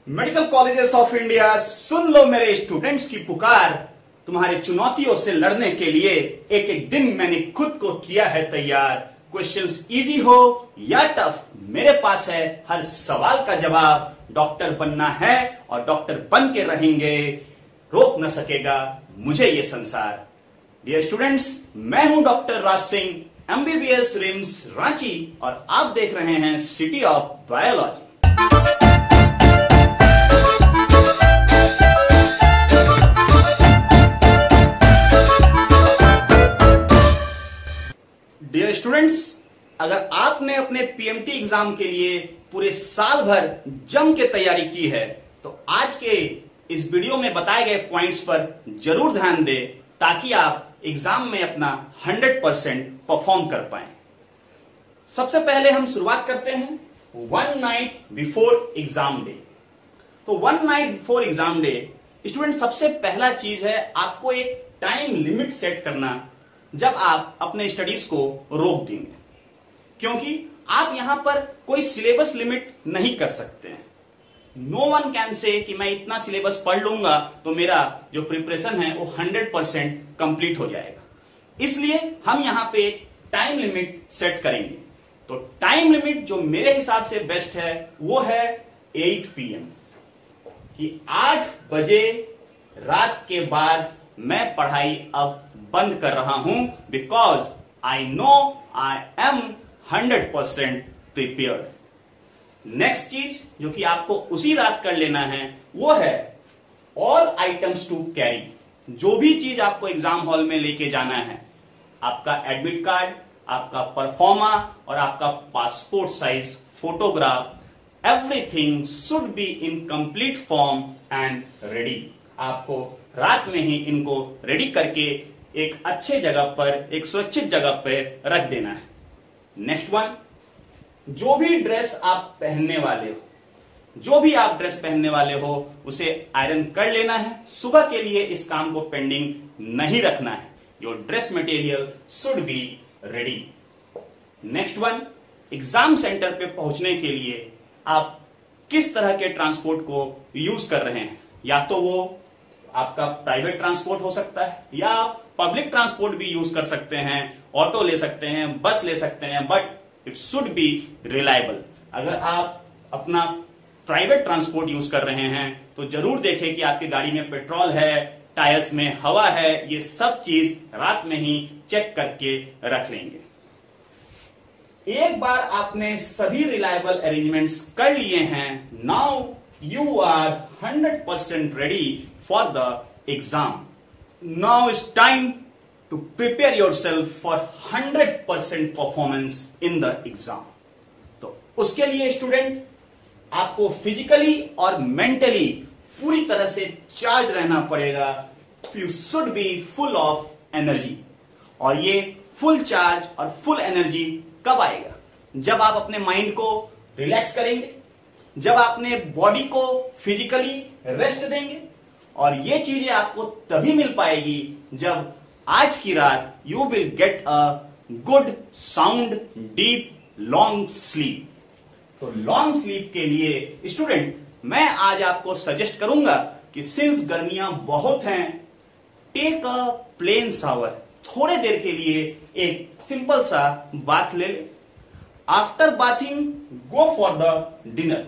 Medical colleges of India, सुन लो मेरे students की पुकार। तुम्हारे चुनौतियों से लड़ने के लिए एक एक दिन मैंने खुद को किया है तैयार। क्वेश्चंस इजी हो या टफ, मेरे पास है हर सवाल का जवाब। डॉक्टर बनना है और डॉक्टर बन के रहेंगे, रोक न सकेगा मुझे ये संसार। डियर स्टूडेंट्स, मैं हूं doctor Raj Singh, MBBS RIMS Ranchi, और आप देख रहे हैं city of biology. Dear students, अगर आपने अपने PMT एग्जाम के लिए पूरे साल भर जम के तैयारी की है तो आज के इस वीडियो में बताए गए पॉइंट्स पर जरूर ध्यान दें ताकि आप एग्जाम में अपना 100% परफॉर्म कर पाएं। सबसे पहले हम शुरुआत करते हैं one night before exam day. तो one night before exam day student, सबसे पहला चीज है आपको एक टाइम लिमिट सेट करना जब आप अपने स्टडीज को रोक देंगे, क्योंकि आप यहां पर कोई सिलेबस लिमिट नहीं कर सकते हैं। नो वन कैन से कि मैं इतना सिलेबस पढ़ लूंगा तो मेरा जो प्रिपरेशन है वो 100% कंप्लीट हो जाएगा। इसलिए हम यहां पे टाइम लिमिट सेट करेंगे। तो टाइम लिमिट जो मेरे हिसाब से बेस्ट है वो है 8 PM, कि 8 बजे रात के बाद मैं पढ़ाई अब बंद कर रहा हूं, because I know I M 100% prepared. Next चीज जो कि आपको उसी रात कर लेना है वो है ऑल आइटम्स टू कैरी। जो भी चीज आपको एग्जाम हॉल में लेके जाना है, आपका एडमिट कार्ड, आपका परफॉर्मा और आपका passport size photograph, everything should be in complete form and ready. आपको रात में ही इनको रेडी करके एक अच्छे जगह पर, एक सुरक्षित जगह पर रख देना है। नेक्स्ट वन, जो भी ड्रेस आप पहनने वाले हो, जो भी आप ड्रेस पहनने वाले हो उसे आयरन कर लेना है। सुबह के लिए इस काम को पेंडिंग नहीं रखना है। Your dress material should be ready. Next one, exam centre पे पहुंचने के लिए आप किस तरह के ट्रांसपोर्ट को यूज कर रहे हैं। या तो वो आपका प्राइवेट ट्रांसपोर्ट हो सकता है या आप पब्लिक ट्रांसपोर्ट भी यूज कर सकते हैं, ऑटो ले सकते हैं, बस ले सकते हैं, but it should be reliable. अगर आप अपना प्राइवेट ट्रांसपोर्ट यूज कर रहे हैं तो जरूर देखें कि आपकी गाड़ी में पेट्रोल है, टायर्स में हवा है, ये सब चीज रात में ही चेक करके रख लेंगे। एक बार आपने सभी रिलायबल अरेंजमेंट्स कर लिए हैं, now you are 100% ready for the exam. Now it's time to prepare yourself for 100% performance in the exam. तो उसके लिए स्टूडेंट आपको फिजिकली और मेंटली पूरी तरह से चार्ज रहना पड़ेगा। You should be full of energy. और ये फुल चार्ज और फुल एनर्जी कब आएगा? जब आप अपने माइंड को रिलैक्स करेंगे, जब आपने बॉडी को फिजिकली रेस्ट देंगे, और ये चीजें आपको तभी मिल पाएगी जब आज की रात you will get a good sound deep long sleep. तो लॉन्ग स्लीप के लिए स्टूडेंट मैं आज आपको सजेस्ट करूंगा कि सिंस गर्मियां बहुत हैं, टेक अ प्लेन शावर। थोड़े देर के लिए एक सिंपल सा बाथ ले ले। After bathing go for the dinner.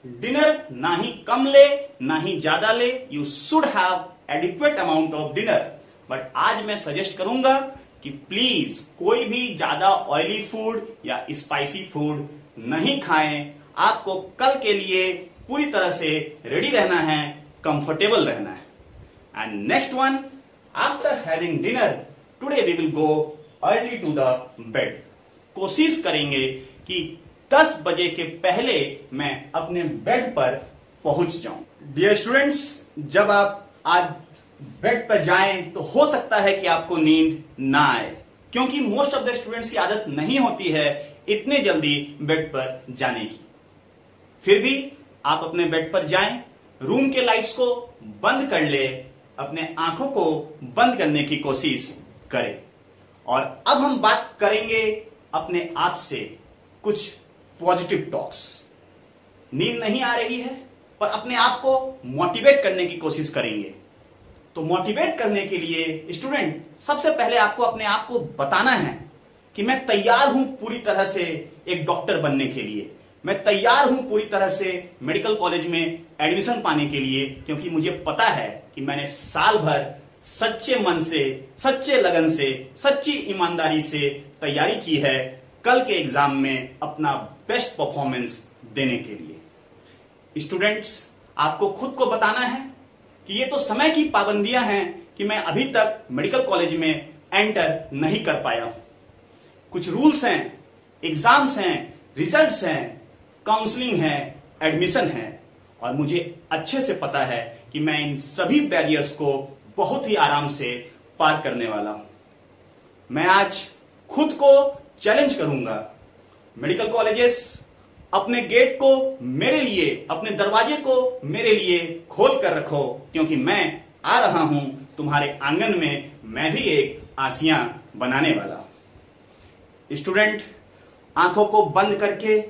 Dinner ना ही कम ले ना ही ज्यादा ले, you should have adequate amount of dinner. But आज मैं सजेस्ट करूंगा कि प्लीज कोई भी ज्यादा ऑयली फूड या स्पाइसी फूड नहीं खाएं। आपको कल के लिए पूरी तरह से रेडी रहना है, कंफर्टेबल रहना है। And next one, after having dinner today we will go early to the bed. कोशिश करेंगे कि 10 बजे के पहले मैं अपने बेड पर पहुंच जाऊं। डियर स्टूडेंट्स, जब आप आज बेड पर जाएं तो हो सकता है कि आपको नींद ना आए, क्योंकि मोस्ट ऑफ द स्टूडेंट्स की आदत नहीं होती है इतने जल्दी बेड पर जाने की। फिर भी आप अपने बेड पर जाएं, रूम के लाइट्स को बंद कर ले, अपने आंखों को बंद करने की कोशिश करें। और अब हम बात करेंगे अपने आप से कुछ पॉजिटिव टॉक्स। नींद नहीं आ रही है, पर अपने आप को मोटिवेट करने की कोशिश करेंगे। तो मोटिवेट करने के लिए स्टूडेंट सबसे पहले आपको अपने आप को बताना है कि मैं तैयार हूं पूरी तरह से एक डॉक्टर बनने के लिए, मैं तैयार हूं पूरी तरह से मेडिकल कॉलेज में एडमिशन पाने के लिए, क्योंकि मुझे पता है कि मैंने साल भर सच्चे मन से, सच्चे लगन से, सच्ची ईमानदारी से तैयारी की है कल के एग्जाम में अपना बेस्ट परफॉर्मेंस देने के लिए। स्टूडेंट्स, आपको खुद को बताना है कि ये तो समय की पाबंदियां हैं कि मैं अभी तक मेडिकल कॉलेज में एंटर नहीं कर पाया हूं। कुछ रूल्स हैं, एग्जाम्स हैं, रिजल्ट्स हैं, काउंसलिंग है, एडमिशन है, और मुझे अच्छे से पता है कि मैं इन सभी बैरियर्स को बहुत ही आराम से पार करने वाला हूं। मैं आज खुद को चैलेंज करूंगा। मेडिकल कॉलेजेस, अपने गेट को मेरे लिए, अपने दरवाजे को मेरे लिए खोल कर रखो, क्योंकि मैं आ रहा हूं तुम्हारे आंगन में, मैं भी एक आसियां बनाने वाला हूं। स्टूडेंट, आंखों को बंद करके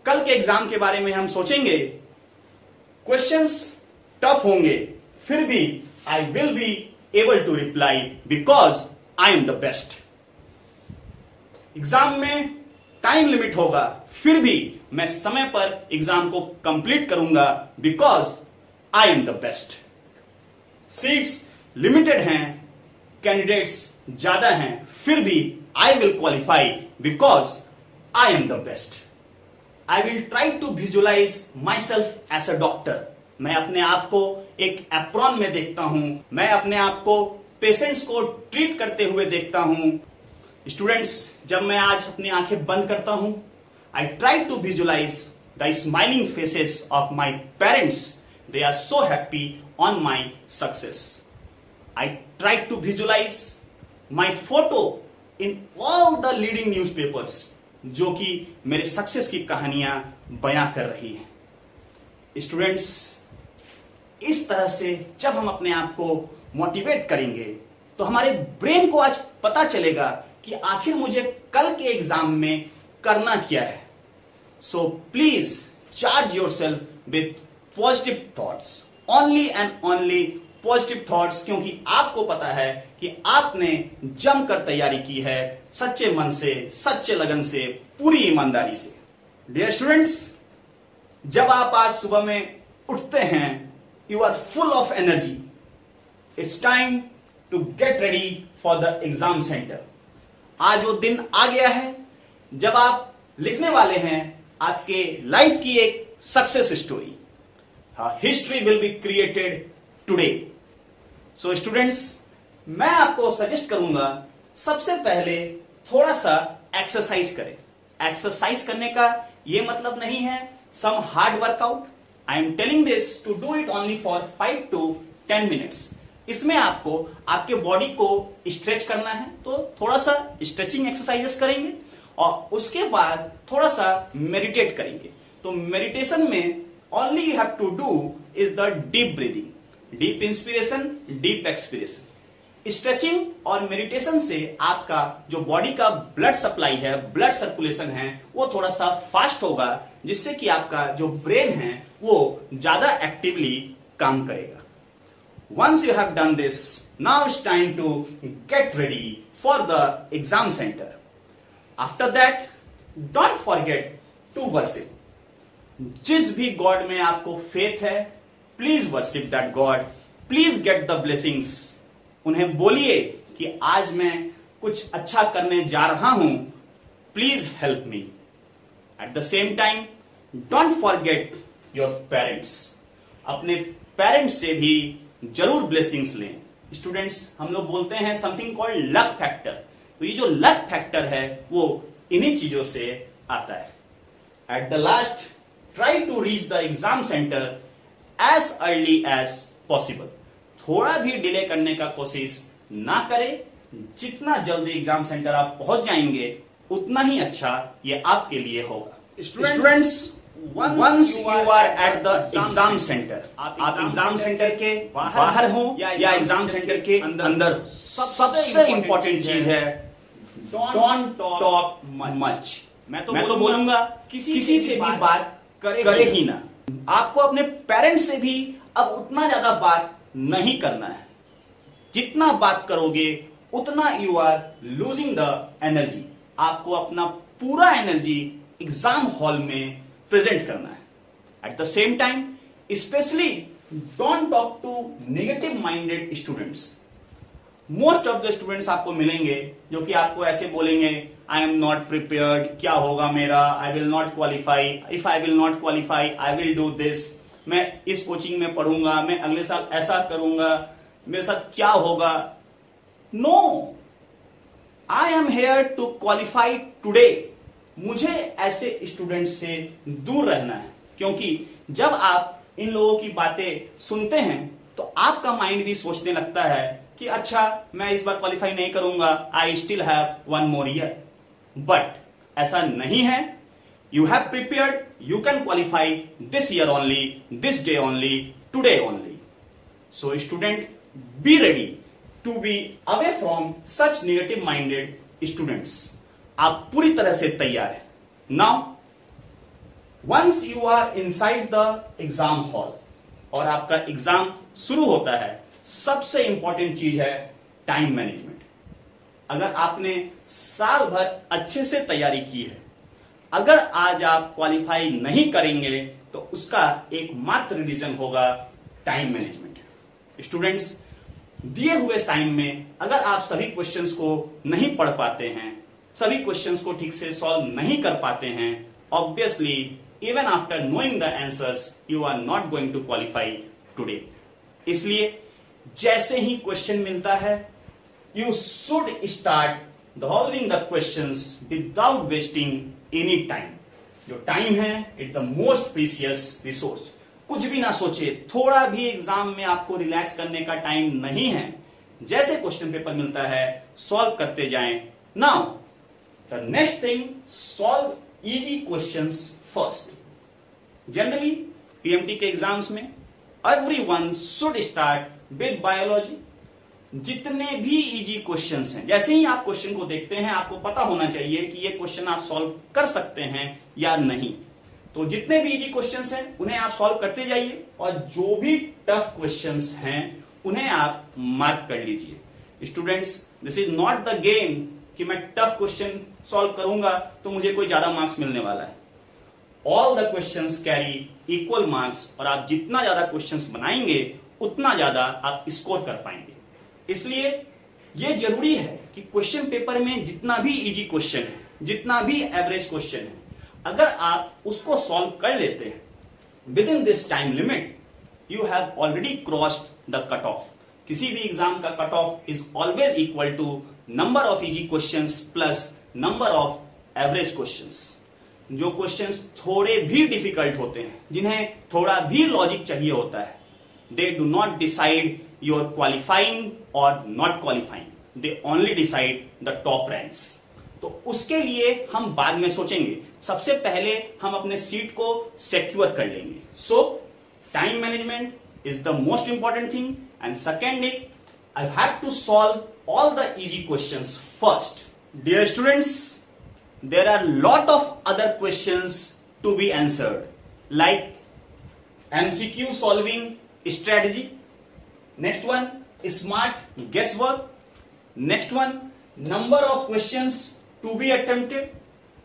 कल के एग्जाम के बारे में हम सोचेंगे। क्वेश्चंस टफ होंगे, फिर भी I will be able to reply because I am the best. Exam में टाइम लिमिट होगा, फिर भी मैं समय पर एग्जाम को कंप्लीट करूंगा because I am the best. Seats limited हैं, कैंडिडेट्स ज्यादा हैं, फिर भी I will qualify because I am the best. I will try to visualise my self as a doctor. मैं अपने आप को एक एप्रॉन में देखता हूं, मैं अपने आप को पेशेंट्स को ट्रीट करते हुए देखता हूं। स्टूडेंट्स, जब मैं आज अपनी आंखें बंद करता हूं, I try to visualize the smiling faces of my parents. They are so happy on my success. I try to visualize my photo in all the leading newspapers, जो कि मेरे सक्सेस की कहानियां बयां कर रही हैं। स्टूडेंट्स, इस तरह से जब हम अपने आप को मोटिवेट करेंगे तो हमारे ब्रेन को आज पता चलेगा कि आखिर मुझे कल के एग्जाम में करना क्या है। So please charge yourself with positive thoughts, only and only positive thoughts, क्योंकि आपको पता है कि आपने जमकर तैयारी की है, सच्चे मन से, सच्चे लगन से, पूरी ईमानदारी से। डियर स्टूडेंट्स, जब आप आज सुबह में उठते हैं, you are full of energy. It's time to get ready for the exam centre. आज वो दिन आ गया है जब आप लिखने वाले हैं आपके लाइफ की एक success story. History will be created today. So students, मैं आपको सजेस्ट करूंगा सबसे पहले थोड़ा सा एक्सरसाइज करें। एक्सरसाइज करने का यह मतलब नहीं है some hard workout. I am telling this to do it only for 5 to 10 minutes। इसमें आपको आपके बॉडी को स्ट्रेच करना है, तो थोड़ा सा स्ट्रेचिंग एक्सरसाइजेस करेंगे और उसके बाद थोड़ा सा मेडिटेट करेंगे। तो मेडिटेशन में only you have to do is the deep breathing, deep inspiration, deep expiration. Stretching और मेडिटेशन से आपका जो बॉडी का ब्लड सप्लाई है, ब्लड सर्कुलेशन है, वो थोड़ा सा फास्ट होगा, जिससे कि आपका जो ब्रेन है वो ज्यादा एक्टिवली काम करेगा। Once you have done this, now it's time to get ready for the exam center. After that, don't forget to worship. जिस भी गॉड में आपको फेथ है, please worship that God, please get the blessings. उन्हें बोलिए कि आज मैं कुछ अच्छा करने जा रहा हूं, please help me. Eight the same time, don't forget your parents. अपने पेरेंट्स से भी जरूर ब्लेसिंग्स लें। स्टूडेंट्स, हम लोग बोलते हैं समथिंग कॉल्ड लक फैक्टर। तो ये जो लक फैक्टर है वो इन्हीं चीजों से आता है। At the last, try to reach the exam centre as early as possible. थोड़ा भी डिले करने का कोशिश ना करें। जितना जल्दी एग्जाम सेंटर आप पहुंच जाएंगे उतना ही अच्छा ये आपके लिए होगा। Students, Once you are at the exam center, आप एग्जाम सेंटर के बाहर हो या एग्जाम सेंटर के अंदर, सबसे इंपॉर्टेंट चीज है डोंट टॉक मच। मैं तो बोलूंगा किसी से भी बात करे ही ना। आपको अपने पेरेंट्स से भी अब उतना ज्यादा बात नहीं करना है। जितना बात करोगे उतना you are losing the energy. आपको अपना पूरा एनर्जी एग्जाम हॉल में प्रेजेंट करना है। At the same time specially don't talk to negative minded students. Most of the students आपको मिलेंगे जो कि आपको ऐसे बोलेंगे, आई एम नॉट प्रिपेयर्ड, क्या होगा मेरा, I will not qualify, if I will not qualify I will do this, मैं इस कोचिंग में पढ़ूंगा, मैं अगले साल ऐसा करूंगा, मेरे साथ क्या होगा। No, I am here to qualify today. मुझे ऐसे स्टूडेंट्स से दूर रहना है, क्योंकि जब आप इन लोगों की बातें सुनते हैं तो आपका माइंड भी सोचने लगता है कि अच्छा मैं इस बार क्वालिफाई नहीं करूंगा, I still have 1 more year। But ऐसा नहीं है। You have prepared, you can qualify this year only, this day only, today only. So student, be ready to be away from such negative minded students. आप पूरी तरह से तैयार है। Now once you are inside the exam hall और आपका exam शुरू होता है, सबसे इंपॉर्टेंट चीज है टाइम मैनेजमेंट। अगर आपने साल भर अच्छे से तैयारी की है, अगर आज आप क्वालिफाई नहीं करेंगे तो उसका एकमात्र रीजन होगा टाइम मैनेजमेंट। स्टूडेंट्स, दिए हुए टाइम में अगर आप सभी क्वेश्चंस को नहीं पढ़ पाते हैं, सभी क्वेश्चंस को ठीक से सॉल्व नहीं कर पाते हैं, obviously even after knowing the answers you are not going to qualify today. इसलिए जैसे ही क्वेश्चन मिलता है, you should start solving the questions without wasting any time. जो टाइम है, it's the most precious resource. कुछ भी ना सोचे, थोड़ा भी एग्जाम में आपको रिलैक्स करने का टाइम नहीं है। जैसे क्वेश्चन पेपर मिलता है, सॉल्व करते जाएं। Now the next thing, solve easy questions first. Generally PMT के एग्जाम्स में everyone should start with biology. जितने भी इजी क्वेश्चंस हैं, जैसे ही आप क्वेश्चन को देखते हैं आपको पता होना चाहिए कि ये क्वेश्चन आप सॉल्व कर सकते हैं या नहीं। तो जितने भी इजी क्वेश्चंस हैं उन्हें आप सॉल्व करते जाइए, और जो भी टफ क्वेश्चंस हैं उन्हें आप मार्क कर लीजिए। Students, this is not the game कि मैं टफ क्वेश्चन सॉल्व करूंगा तो मुझे कोई ज्यादा मार्क्स मिलने वाला है। All the questions carry equal marks, और आप जितना ज्यादा क्वेश्चंस बनाएंगे उतना ज्यादा आप स्कोर कर पाएंगे। इसलिए यह जरूरी है कि क्वेश्चन पेपर में जितना भी इजी क्वेश्चन है, जितना भी एवरेज क्वेश्चन है, अगर आप उसको सॉल्व कर लेते हैं within this time limit, you have already crossed the cut off. किसी भी एग्जाम का cut off is always equal to number of easy questions plus number of average questions. जो क्वेश्चंस थोड़े भी डिफिकल्ट होते हैं, जिन्हें थोड़ा भी लॉजिक चाहिए होता है, they do not decide your qualifying और not qualifying, they only decide the top ranks. तो उसके लिए हम बाद में सोचेंगे, सबसे पहले हम अपने सीट को सिक्योर कर लेंगे। So time management is the most important thing, and second is I have to solve all the easy questions first. Dear students, there are lot of other questions to be answered, like MCQ solving strategy, next one smart guesswork, next one number of questions to be attempted।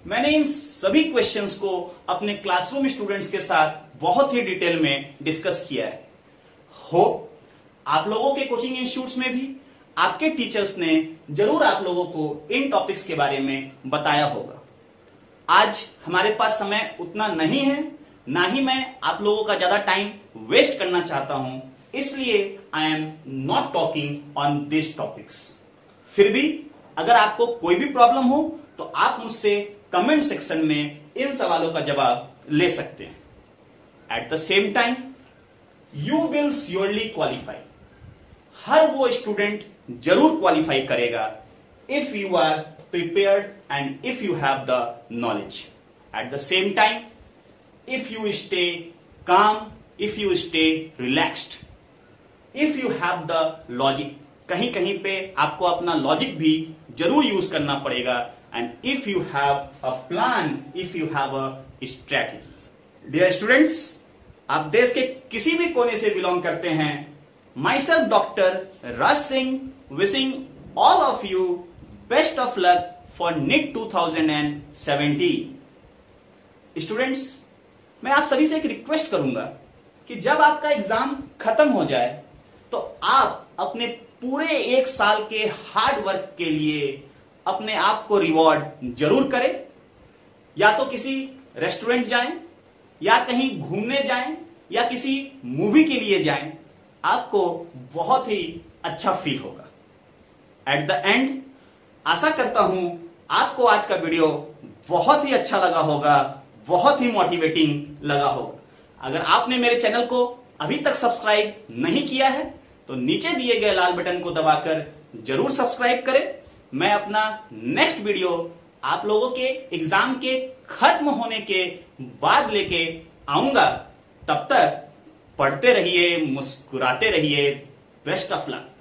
मैंने इन सभी questions को अपने classroom students के साथ बहुत ही detail में discuss किया है। होप आप लोगों के कोचिंग इंस्टीट्यूट्स में भी आपके टीचर्स ने जरूर आप लोगों को इन टॉपिक्स के बारे में बताया होगा। आज हमारे पास समय उतना नहीं है, ना ही मैं आप लोगों का ज्यादा टाइम वेस्ट करना चाहता हूं, इसलिए I am not talking on this topics. फिर भी अगर आपको कोई भी प्रॉब्लम हो तो आप मुझसे कमेंट सेक्शन में इन सवालों का जवाब ले सकते हैं। At the same time you will surely qualify. हर वो स्टूडेंट जरूर क्वालिफाई करेगा if you are prepared and if you have the knowledge. At the same time if you stay calm, if you stay relaxed, if you have the logic, कहीं कहीं पे आपको अपना logic भी जरूर यूज करना पड़ेगा, and if you have a plan, if you have a strategy. Dear students, आप देश के किसी भी कोने से बिलोंग करते हैं, my self doctor Raj Singh wishing all of you best of luck for NEET 2017। Students, मैं आप सभी से एक रिक्वेस्ट करूंगा कि जब आपका एग्जाम खत्म हो जाए तो आप अपने पूरे एक साल के हार्ड वर्क के लिए अपने आप को रिवॉर्ड जरूर करें। या तो किसी रेस्टोरेंट जाएं, या कहीं घूमने जाएं, या किसी मूवी के लिए जाएं, आपको बहुत ही अच्छा फील होगा। एट द एंड आशा करता हूं आपको आज का वीडियो बहुत ही अच्छा लगा होगा, बहुत ही मोटिवेटिंग लगा होगा। अगर आपने मेरे चैनल को अभी तक सब्सक्राइब नहीं किया है तो नीचे दिए गए लाल बटन को दबाकर जरूर सब्सक्राइब करें। मैं अपना नेक्स्ट वीडियो आप लोगों के एग्जाम के खत्म होने के बाद लेके आऊंगा। तब तक पढ़ते रहिए, मुस्कुराते रहिए। Best of luck.